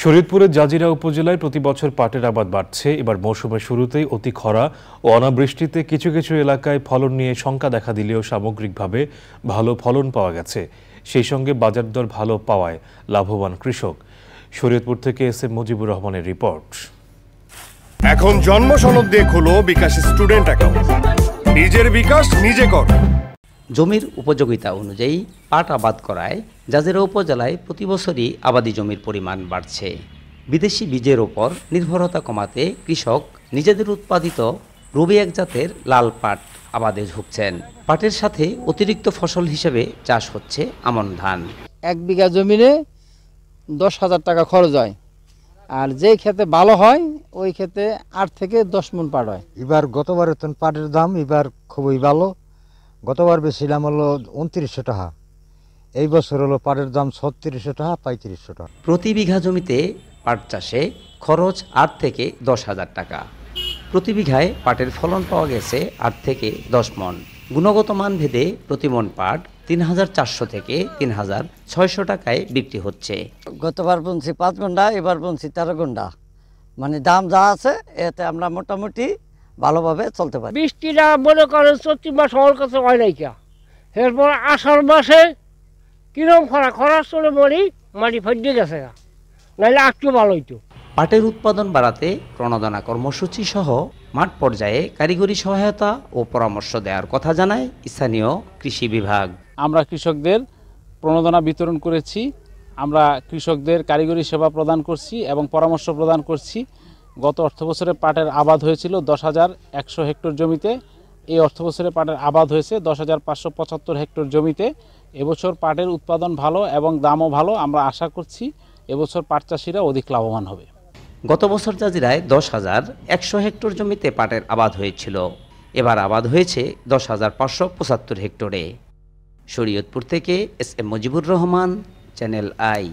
শরীয়তপুরের জাজিরা উপজেলায় প্রতি বছর পাটের আবাদ বাড়ছে। এবার মৌসুমের শুরুতেই অতি খরা ও অনাবৃষ্টিতে কিছু কিছু এলাকায় ফলন নিয়ে শঙ্কা দেখা দিলেও সামগ্রিকভাবে ভালো ফলন পাওয়া গেছে। সেই সঙ্গে বাজার দর ভালো পাওয়ায় লাভবান কৃষক। শরীয়তপুর থেকে এস এম মুজিবুর রহমানের রিপোর্ট। এখন জন্ম সনদ দিয়ে খোলো বিকাশ স্টুডেন্ট অ্যাকাউন্ট। নিজের বিকাশ নিজে কর। জমির উপযোগিতা অনুযায়ী পাট আবাদ করায় জাজিরা উপজেলায় প্রতি বছরই আবাদি জমির পরিমাণ বাড়ছে। বিদেশি বীজের ওপর নির্ভরতা কমাতে কৃষক নিজেদের উৎপাদিত রবি এক জাতের লাল পাট আবাদে ঝুঁকছেন। পাটের সাথে অতিরিক্ত ফসল হিসেবে চাষ হচ্ছে আমন ধান। 1 বিঘা জমিনে 10,000 টাকা খরচ হয়, আর যে ক্ষেতে ভালো হয় ওই ক্ষেতে 8 থেকে 10 মণ পাট হয়। এবার গতবারের তো পাটের দাম এবার খুবই ভালো। গতবার বেশিলাম হলো 2900 টাকা, এই বছর হলো পাটের দাম 3600 টাকা 3500 টাকা। প্রতি বিঘা জমিতে পাট চাষে খরচ 8 থেকে 10,000 টাকা। প্রতি বিঘায় পাটের ফলন পাওয়া গেছে 8 থেকে 10 মণ। গুণগত মান ভেদে প্রতি মণ পাট 3,400 থেকে 3,600 টাকায় বিক্রি হচ্ছে। গতবার বুনছি 5 ঘন্টা, এবার বুনছি 13 ঘন্টা। মানে দাম যা আছে এতে আমরা মোটামুটি ভালোভাবে চলতে পারি। বৃষ্টিটা মনে করেন চৈত্র মাস আমার কাছে হয় নাই কা, এরপর আষাঢ় মাসে কিরম খরা চলে মাটি ফাটিয়ে গেছে, নাহলে একটু ভালো হইতো। পাটের উৎপাদন বাড়াতে প্রণোদনা কর্মসূচি সহ মাঠ পর্যায়ে কারিগরি সহায়তা ও পরামর্শ দেওয়ার কথা জানায় স্থানীয় কৃষি বিভাগ। আমরা কৃষকদের প্রণোদনা বিতরণ করেছি, আমরা কৃষকদের কারিগরি সেবা প্রদান করছি এবং পরামর্শ প্রদান করছি। গত অর্থবছরে পাটের আবাদ হয়েছিল 10,100 হেক্টর জমিতে, এই অর্থবছরে পাটের আবাদ হয়েছে 10,575 হেক্টর জমিতে। এবছর পাটের উৎপাদন ভালো এবং দামও ভালো। আমরা আশা করছি এবছর পাট চাষিরা অধিক লাভবান হবে। গত বছর জাজিরায় 10,100 হেক্টর জমিতে পাটের আবাদ হয়েছিল, এবার আবাদ হয়েছে 10,575 হেক্টরে। শরীয়তপুর থেকে S M Mujibur Rahman, channel I.